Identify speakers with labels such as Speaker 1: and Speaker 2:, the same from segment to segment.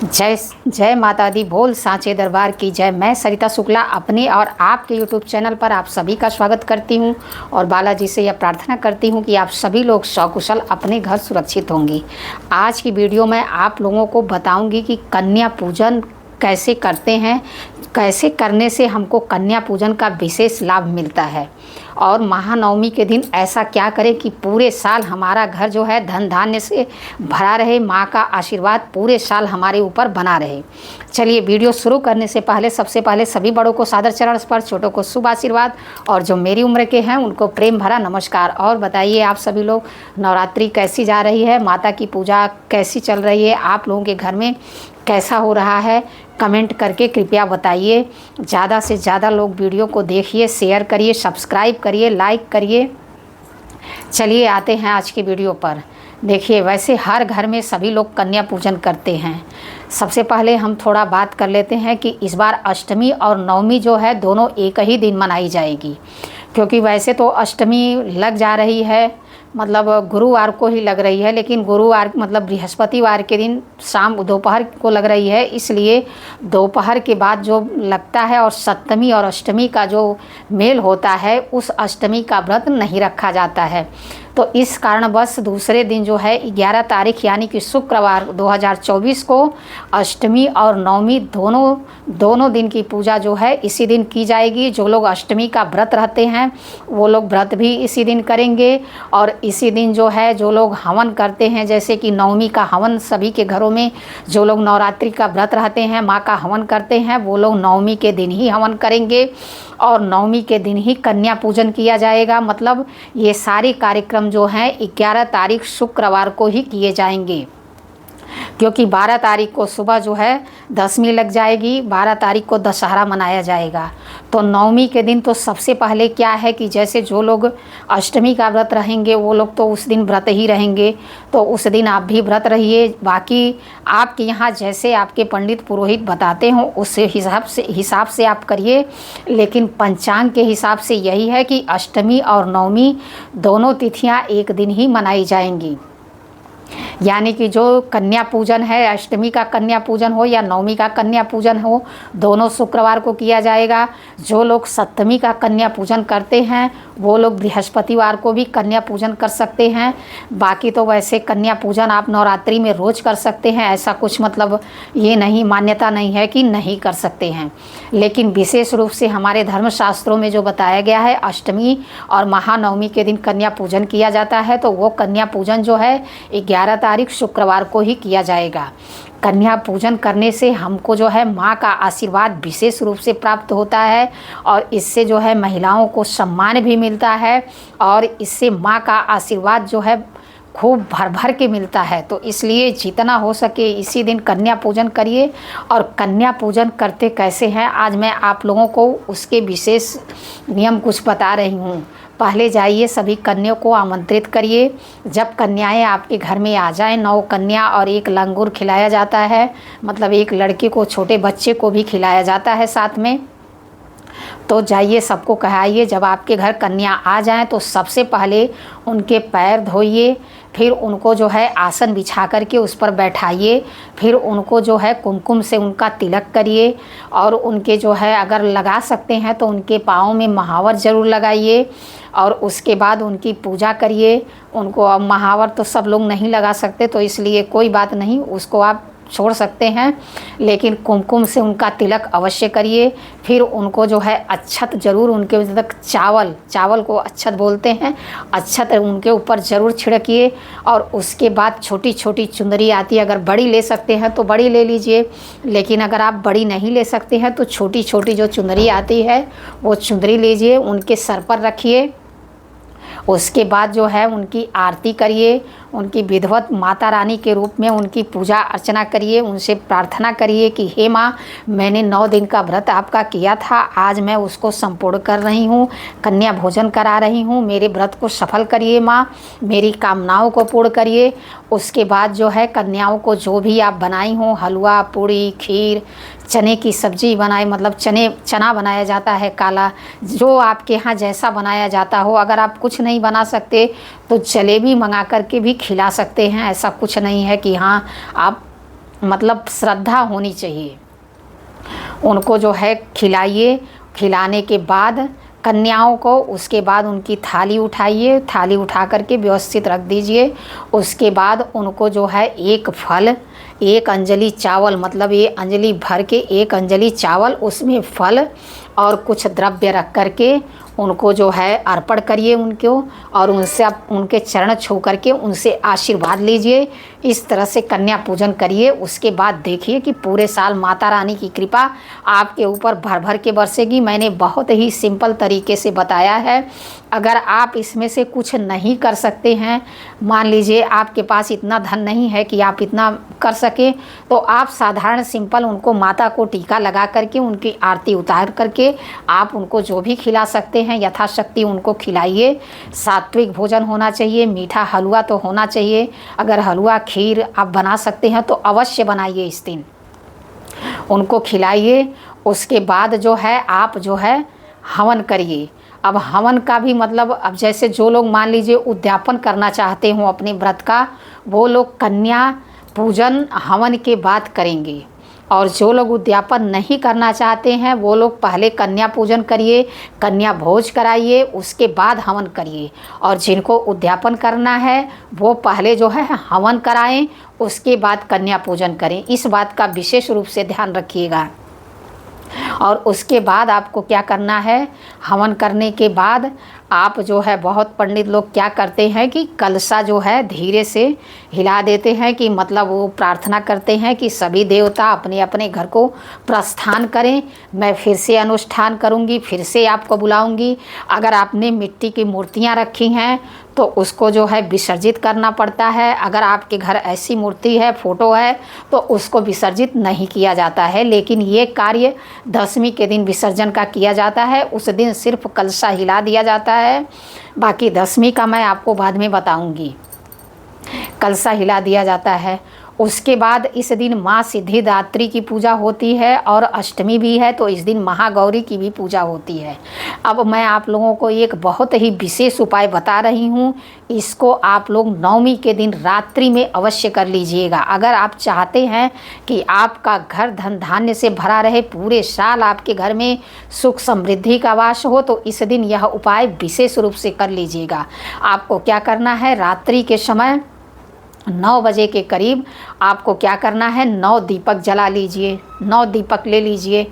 Speaker 1: जय जय माता दी, बोल सांचे दरबार की जय। मैं सरिता शुक्ला अपने और आपके यूट्यूब चैनल पर आप सभी का स्वागत करती हूं और बालाजी से यह प्रार्थना करती हूं कि आप सभी लोग सकुशल अपने घर सुरक्षित होंगे। आज की वीडियो में आप लोगों को बताऊंगी कि कन्या पूजन कैसे करते हैं, कैसे करने से हमको कन्या पूजन का विशेष लाभ मिलता है और महानवमी के दिन ऐसा क्या करें कि पूरे साल हमारा घर जो है धन धान्य से भरा रहे, माँ का आशीर्वाद पूरे साल हमारे ऊपर बना रहे। चलिए वीडियो शुरू करने से पहले सबसे पहले सभी बड़ों को सादर चरण स्पर्श, छोटों को शुभ आशीर्वाद और जो मेरी उम्र के हैं उनको प्रेम भरा नमस्कार। और बताइए आप सभी लोग, नवरात्रि कैसी जा रही है, माता की पूजा कैसी चल रही है, आप लोगों के घर में कैसा हो रहा है, कमेंट करके कृपया बताइए। ज़्यादा से ज़्यादा लोग वीडियो को देखिए, शेयर करिए, सब्सक्राइब करिए, लाइक करिए। चलिए आते हैं आज की वीडियो पर। देखिए, वैसे हर घर में सभी लोग कन्या पूजन करते हैं। सबसे पहले हम थोड़ा बात कर लेते हैं कि इस बार अष्टमी और नवमी जो है दोनों एक ही दिन मनाई जाएगी, क्योंकि वैसे तो अष्टमी लग जा रही है, मतलब गुरुवार को ही लग रही है, लेकिन गुरुवार मतलब बृहस्पतिवार के दिन शाम दोपहर को लग रही है, इसलिए दोपहर के बाद जो लगता है और सप्तमी और अष्टमी का जो मेल होता है उस अष्टमी का व्रत नहीं रखा जाता है। तो इस कारणवश दूसरे दिन जो है 11 तारीख यानी कि शुक्रवार 2024 को अष्टमी और नवमी दोनों दिन की पूजा जो है इसी दिन की जाएगी। जो लोग अष्टमी का व्रत रहते हैं वो लोग व्रत भी इसी दिन करेंगे और इसी दिन जो है जो लोग हवन करते हैं, जैसे कि नवमी का हवन सभी के घरों में जो लोग नवरात्रि का व्रत रहते हैं, माँ का हवन करते हैं, वो लोग नवमी के दिन ही हवन करेंगे और नवमी के दिन ही कन्या पूजन किया जाएगा। मतलब ये सारे कार्यक्रम जो हैं 11 तारीख शुक्रवार को ही किए जाएंगे, क्योंकि 12 तारीख को सुबह जो है दशमी लग जाएगी, 12 तारीख को दशहरा मनाया जाएगा। तो नवमी के दिन तो सबसे पहले क्या है कि जैसे जो लोग अष्टमी का व्रत रहेंगे वो लोग तो उस दिन व्रत ही रहेंगे, तो उस दिन आप भी व्रत रहिए। बाकी आपके यहाँ जैसे आपके पंडित पुरोहित बताते हों उस हिसाब से आप करिए, लेकिन पंचांग के हिसाब से यही है कि अष्टमी और नवमी दोनों तिथियाँ एक दिन ही मनाई जाएंगी। यानी कि जो कन्या पूजन है, अष्टमी का कन्या पूजन हो या नवमी का कन्या पूजन हो, दोनों शुक्रवार को किया जाएगा। जो लोग सप्तमी का कन्या पूजन करते हैं वो लोग बृहस्पतिवार को भी कन्या पूजन कर सकते हैं। बाकी तो वैसे कन्या पूजन आप नवरात्रि में रोज़ कर सकते हैं, ऐसा कुछ मतलब ये नहीं, मान्यता नहीं है कि नहीं कर सकते हैं। लेकिन विशेष रूप से हमारे धर्मशास्त्रों में जो बताया गया है अष्टमी और महानवमी के दिन कन्या पूजन किया जाता है, तो वो कन्या पूजन जो है 11 तारीख शुक्रवार को ही किया जाएगा। कन्या पूजन करने से हमको जो है माँ का आशीर्वाद विशेष रूप से प्राप्त होता है और इससे जो है महिलाओं को सम्मान भी मिलता है और इससे माँ का आशीर्वाद जो है खूब भर भर के मिलता है। तो इसलिए जितना हो सके इसी दिन कन्या पूजन करिए। और कन्या पूजन करते कैसे हैं आज मैं आप लोगों को उसके विशेष नियम कुछ बता रही हूँ। पहले जाइए, सभी कन्याओं को आमंत्रित करिए। जब कन्याएं आपके घर में आ जाएं, 9 कन्या और 1 लंगूर खिलाया जाता है, मतलब एक लड़के को, छोटे बच्चे को भी खिलाया जाता है साथ में। तो जाइए सबको कहाइए, जब आपके घर कन्या आ जाएं तो सबसे पहले उनके पैर धोइए, फिर उनको जो है आसन बिछा करके उस पर बैठाइए, फिर उनको जो है कुमकुम से उनका तिलक करिए और उनके जो है अगर लगा सकते हैं तो उनके पाँव में महावर ज़रूर लगाइए और उसके बाद उनकी पूजा करिए। उनको अब महावर तो सब लोग नहीं लगा सकते, तो इसलिए कोई बात नहीं, उसको आप छोड़ सकते हैं, लेकिन कुमकुम से उनका तिलक अवश्य करिए। फिर उनको जो है अक्षत ज़रूर, उनके तक चावल को अक्षत बोलते हैं, अक्षत उनके ऊपर ज़रूर छिड़किए। और उसके बाद छोटी छोटी चुंदरी आती है, अगर बड़ी ले सकते हैं तो बड़ी ले लीजिए, लेकिन अगर आप बड़ी नहीं ले सकते हैं तो छोटी छोटी जो चुंदरी आती है वो चुंदरी लीजिए, उनके सर पर रखिए। उसके बाद जो है उनकी आरती करिए, उनकी विधिवत माता रानी के रूप में उनकी पूजा अर्चना करिए, उनसे प्रार्थना करिए कि हे माँ, मैंने 9 दिन का व्रत आपका किया था, आज मैं उसको संपूर्ण कर रही हूँ, कन्या भोजन करा रही हूँ, मेरे व्रत को सफल करिए माँ, मेरी कामनाओं को पूर्ण करिए। उसके बाद जो है कन्याओं को जो भी आप बनाई हों, हलवा, पूड़ी, खीर, चने की सब्ज़ी बनाए, मतलब चना बनाया जाता है काला, जो आपके यहाँ जैसा बनाया जाता हो। अगर आप कुछ नहीं बना सकते तो जलेबी मंगा करके भी खिला सकते हैं, ऐसा कुछ नहीं है कि हाँ आप मतलब श्रद्धा होनी चाहिए। उनको जो है खिलाइए। खिलाने के बाद कन्याओं को, उसके बाद उनकी थाली उठाइए, थाली उठा करके व्यवस्थित रख दीजिए। उसके बाद उनको जो है एक फल, एक अंजलि चावल, मतलब ये अंजलि भर के एक अंजलि चावल, उसमें फल और कुछ द्रव्य रख करके उनको जो है अर्पण करिए उनको, और उनसे आप उनके चरण छू करके उनसे आशीर्वाद लीजिए। इस तरह से कन्या पूजन करिए। उसके बाद देखिए कि पूरे साल माता रानी की कृपा आपके ऊपर भर भर के बरसेगी। मैंने बहुत ही सिंपल तरीके से बताया है। अगर आप इसमें से कुछ नहीं कर सकते हैं, मान लीजिए आपके पास इतना धन नहीं है कि आप इतना कर सके, तो आप साधारण सिंपल उनको माता को टीका लगा करके उनकी आरती उतार करके आप उनको जो भी खिला सकते हैं यथाशक्ति उनको खिलाइए। सात्विक भोजन होना चाहिए, मीठा हलवा तो होना चाहिए। अगर हलवा खीर आप बना सकते हैं तो अवश्य बनाइए, इस दिन उनको खिलाइए। उसके बाद जो है आप जो है हवन करिए। अब हवन का भी मतलब, अब जैसे जो लोग मान लीजिए उद्यापन करना चाहते हों अपने व्रत का, वो लोग कन्या पूजन हवन के बाद करेंगे, और जो लोग उद्यापन नहीं करना चाहते हैं वो लोग पहले कन्या पूजन करिए, कन्या भोज कराइए, उसके बाद हवन करिए। और जिनको उद्यापन करना है वो पहले जो है हवन कराएं, उसके बाद कन्या पूजन करें। इस बात का विशेष रूप से ध्यान रखिएगा। और उसके बाद आपको क्या करना है, हवन करने के बाद आप जो है, बहुत पंडित लोग क्या करते हैं कि कलशा जो है धीरे से हिला देते हैं, कि मतलब वो प्रार्थना करते हैं कि सभी देवता अपने अपने घर को प्रस्थान करें, मैं फिर से अनुष्ठान करूंगी, फिर से आपको बुलाऊंगी। अगर आपने मिट्टी की मूर्तियां रखी हैं तो उसको जो है विसर्जित करना पड़ता है। अगर आपके घर ऐसी मूर्ति है, फोटो है, तो उसको विसर्जित नहीं किया जाता है। लेकिन ये कार्य दशमी के दिन विसर्जन का किया जाता है। उस दिन सिर्फ कलशा हिला दिया जाता है, बाकी दशमी का मैं आपको बाद में बताऊंगी। कलशा हिला दिया जाता है। उसके बाद इस दिन माँ सिद्धिदात्री की पूजा होती है, और अष्टमी भी है, तो इस दिन महागौरी की भी पूजा होती है। अब मैं आप लोगों को एक बहुत ही विशेष उपाय बता रही हूँ, इसको आप लोग नवमी के दिन रात्रि में अवश्य कर लीजिएगा। अगर आप चाहते हैं कि आपका घर धन धान्य से भरा रहे, पूरे साल आपके घर में सुख समृद्धि का वास हो, तो इस दिन यह उपाय विशेष रूप से कर लीजिएगा। आपको क्या करना है, रात्रि के समय 9 बजे के करीब आपको क्या करना है, 9 दीपक जला लीजिए, 9 दीपक ले लीजिए।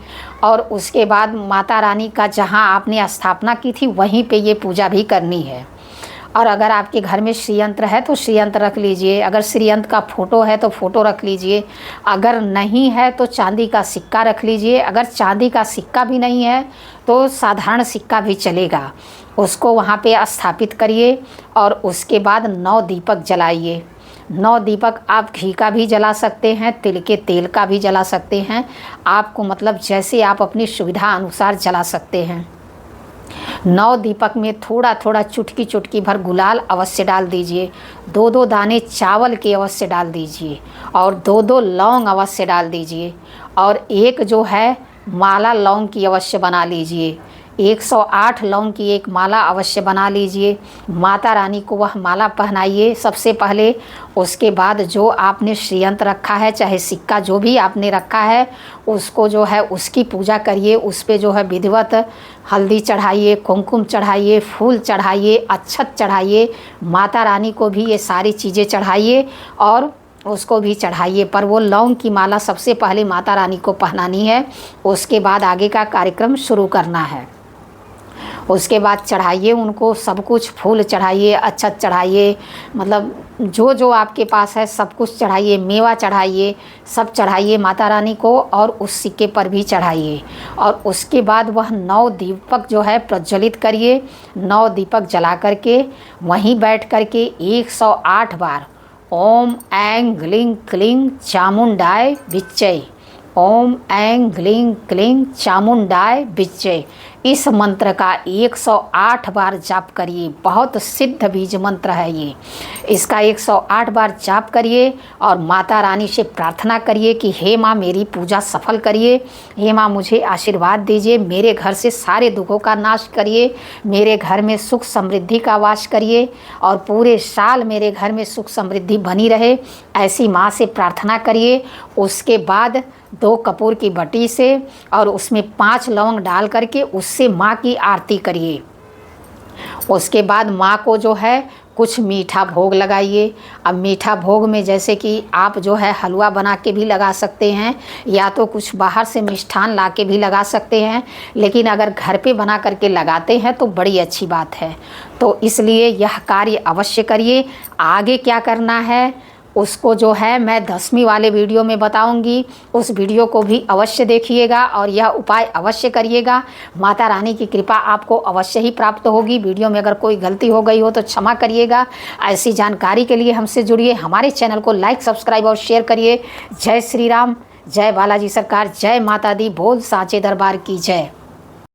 Speaker 1: और उसके बाद माता रानी का जहां आपने स्थापना की थी वहीं पे ये पूजा भी करनी है। और अगर आपके घर में श्रीयंत्र है तो श्रीयंत्र रख लीजिए, अगर श्रीयंत्र का फ़ोटो है तो फ़ोटो रख लीजिए, अगर नहीं है तो चांदी का सिक्का रख लीजिए, अगर चांदी का सिक्का भी नहीं है तो साधारण सिक्का भी चलेगा। उसको वहाँ पे स्थापित करिए और उसके बाद 9 दीपक जलाइए। 9 दीपक आप घी का भी जला सकते हैं, तिल के तेल का भी जला सकते हैं, आपको मतलब जैसे आप अपनी सुविधा अनुसार जला सकते हैं। 9 दीपक में थोड़ा थोड़ा चुटकी चुटकी भर गुलाल अवश्य डाल दीजिए, 2-2 दाने चावल के अवश्य डाल दीजिए, और 2-2 लौंग अवश्य डाल दीजिए, और एक जो है माला लौंग की अवश्य बना लीजिए। 108 लौंग की एक माला अवश्य बना लीजिए। माता रानी को वह माला पहनाइए सबसे पहले। उसके बाद जो आपने श्रीयंत्र रखा है, चाहे सिक्का जो भी आपने रखा है, उसको जो है उसकी पूजा करिए। उस पे जो है विधिवत हल्दी चढ़ाइए, कुमकुम चढ़ाइए, फूल चढ़ाइए, अक्षत चढ़ाइए, माता रानी को भी ये सारी चीज़ें चढ़ाइए और उसको भी चढ़ाइए। पर वो लौंग की माला सबसे पहले माता रानी को पहनानी है, उसके बाद आगे का कार्यक्रम शुरू करना है। उसके बाद चढ़ाइए उनको सब कुछ, फूल चढ़ाइए, अक्षत चढ़ाइए, मतलब जो जो आपके पास है सब कुछ चढ़ाइए, मेवा चढ़ाइए, सब चढ़ाइए माता रानी को, और उस सिक्के पर भी चढ़ाइए। और उसके बाद वह 9 दीपक जो है प्रज्वलित करिए। 9 दीपक जला करके वहीं बैठ करके 108 बार ओम ऐं ग्लीं क्लीं चामुंडाय विच्चय, ओम ऐं ग्लीं क्लीं चामुंडाय विच्चय, इस मंत्र का 108 बार जाप करिए। बहुत सिद्ध बीज मंत्र है ये। इसका 108 बार जाप करिए और माता रानी से प्रार्थना करिए कि हे माँ मेरी पूजा सफल करिए, हे माँ मुझे आशीर्वाद दीजिए, मेरे घर से सारे दुखों का नाश करिए, मेरे घर में सुख समृद्धि का वास करिए और पूरे साल मेरे घर में सुख समृद्धि बनी रहे, ऐसी माँ से प्रार्थना करिए। उसके बाद 2 कपूर की बटी से और उसमें 5 लौंग डाल करके उससे माँ की आरती करिए। उसके बाद माँ को जो है कुछ मीठा भोग लगाइए। अब मीठा भोग में जैसे कि आप जो है हलवा बना के भी लगा सकते हैं या तो कुछ बाहर से मिष्ठान ला के भी लगा सकते हैं, लेकिन अगर घर पे बना करके लगाते हैं तो बड़ी अच्छी बात है। तो इसलिए यह कार्य अवश्य करिए। आगे क्या करना है उसको जो है मैं 10वीं वाले वीडियो में बताऊंगी, उस वीडियो को भी अवश्य देखिएगा और यह उपाय अवश्य करिएगा। माता रानी की कृपा आपको अवश्य ही प्राप्त होगी। वीडियो में अगर कोई गलती हो गई हो तो क्षमा करिएगा। ऐसी जानकारी के लिए हमसे जुड़िए, हमारे चैनल को लाइक सब्सक्राइब और शेयर करिए। जय श्री राम, जय बालाजी सरकार, जय माता दी, बोल साचे दरबार की जय।